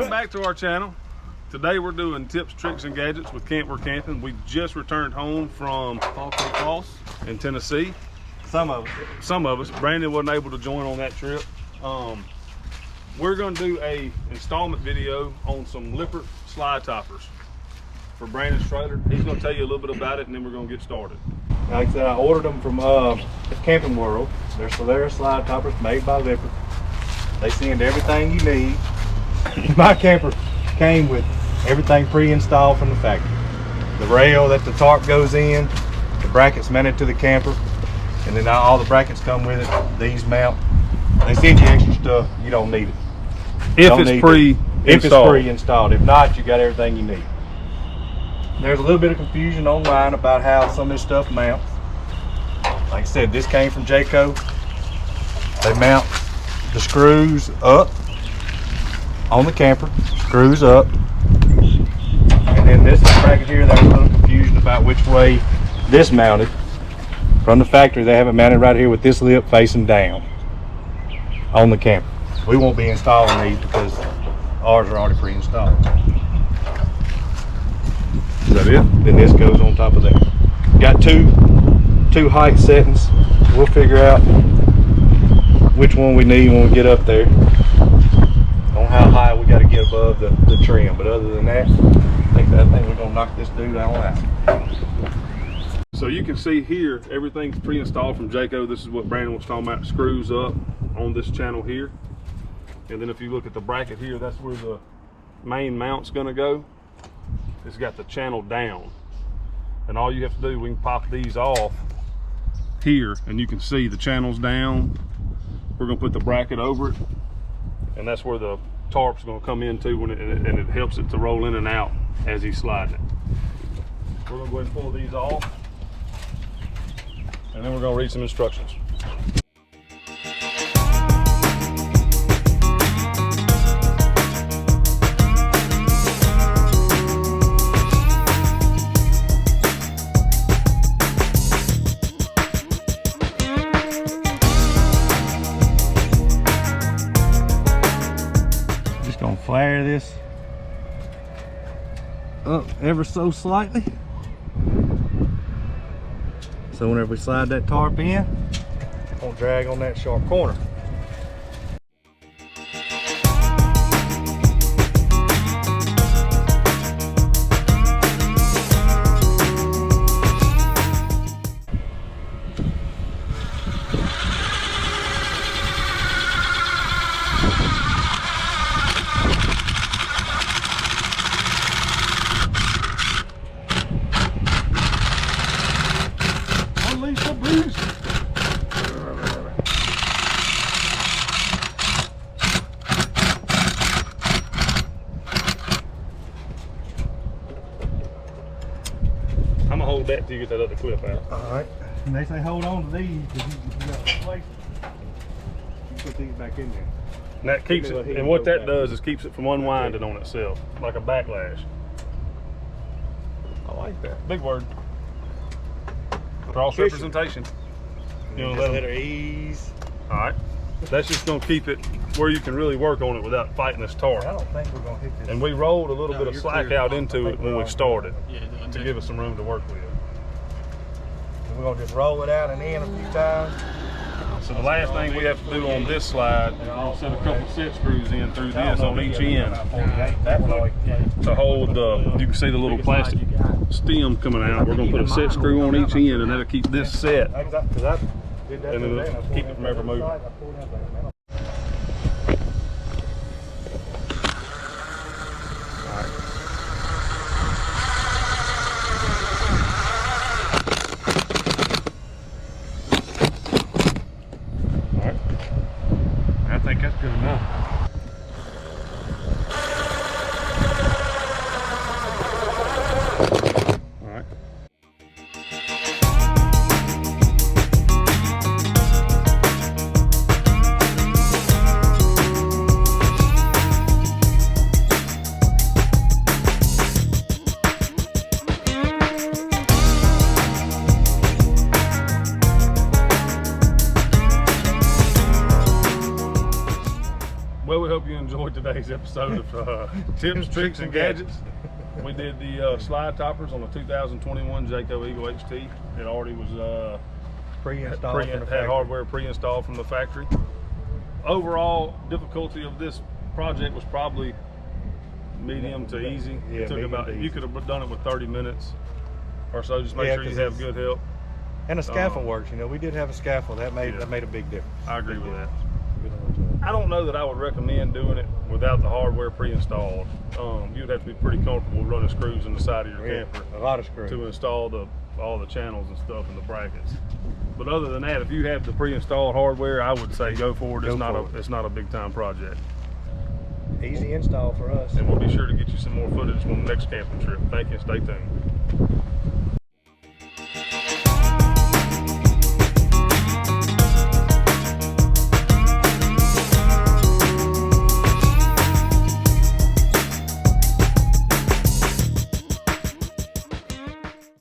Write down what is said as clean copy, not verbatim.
Welcome back to our channel. Today we're doing tips, tricks, and gadgets with Campwe're Camping. We just returned home from Falls in Tennessee. Some of us. Brandon wasn't able to join on that trip. We're going to do a installment video on some Lippert slide toppers for Brandon's trailer. He's going to tell you a little bit about it, and then we're going to get started. Like I said, I ordered them from Camping World. They're Solera slide toppers made by Lippert. They send everything you need. My camper came with everything pre-installed from the factory. The rail that the tarp goes in, the brackets mounted to the camper, and then all the brackets come with it. These mount. They send you extra stuff. You don't need it. If it's pre-installed. If not, you got everything you need. There's a little bit of confusion online about how some of this stuff mounts. Like I said, this came from Jayco. They mount the screws up on the camper, screws up. And then this bracket here, there's a little confusion about which way this mounted. From the factory, they have it mounted right here with this lip facing down on the camper. We won't be installing these because ours are already pre-installed. Is that it? Then this goes on top of that. Got two height settings. We'll figure out which one we need when we get up there. On how high we got to get above the trim. But other than that, I think we're gonna knock this dude out. So you can see here, everything's pre-installed from Jayco. This is what Brandon was talking about. Screws up on this channel here. And then if you look at the bracket here, that's where the main mount's gonna go. It's got the channel down. And all you have to do, we can pop these off here and you can see the channel's down. We're gonna put the bracket over it. And that's where the tarp's gonna come into when and it helps it to roll in and out as he's sliding it. We're gonna go ahead and pull these off. And then we're gonna read some instructions. Just gonna flare this up ever so slightly. So whenever we slide that tarp in, it won't drag on that sharp corner. I'm gonna hold that till you get that other clip out. Alright. And they say hold on to these because you got to replace them. You put these back in there. And that keeps it, and what that does is keeps it from unwinding on itself, like a backlash. I like that. Big word. Cross representation. You know, let her ease. Alright. That's just gonna keep it where you can really work on it without fighting this tarp. I don't think we're gonna hit this. And we rolled a little bit of slack out into it when we started to give us some room to work with. And we're gonna just roll it out and in a few times. So the last thing we have to do on this slide, I'll set a couple set screws in through this on each end to hold the, you can see the little plastic stem coming out. We're gonna put a set screw on each end and that'll keep this set. And it'll keep it from ever moving. I think that's good enough. All right. today's episode of Tips, Tricks, and Gadgets. We did the slide toppers on the 2021 Jayco Eagle HT. It already was Pre-installed had hardware pre-installed from the factory. Overall difficulty of this project was probably medium to easy. Yeah, it took about, you could have done it with 30 minutes or so. Just make sure you have good help. And the scaffold works. You know, we did have a scaffold. That made a big difference. I agree with that. I don't know that I would recommend doing it without the hardware pre-installed. You'd have to be pretty comfortable running screws in the side of your camper. A lot of screws. To install all the channels and stuff and the brackets. But other than that, if you have the pre-installed hardware, I would say go for it. It's not a big time project. Easy install for us. And we'll be sure to get you some more footage on the next camping trip. Thank you. Stay tuned.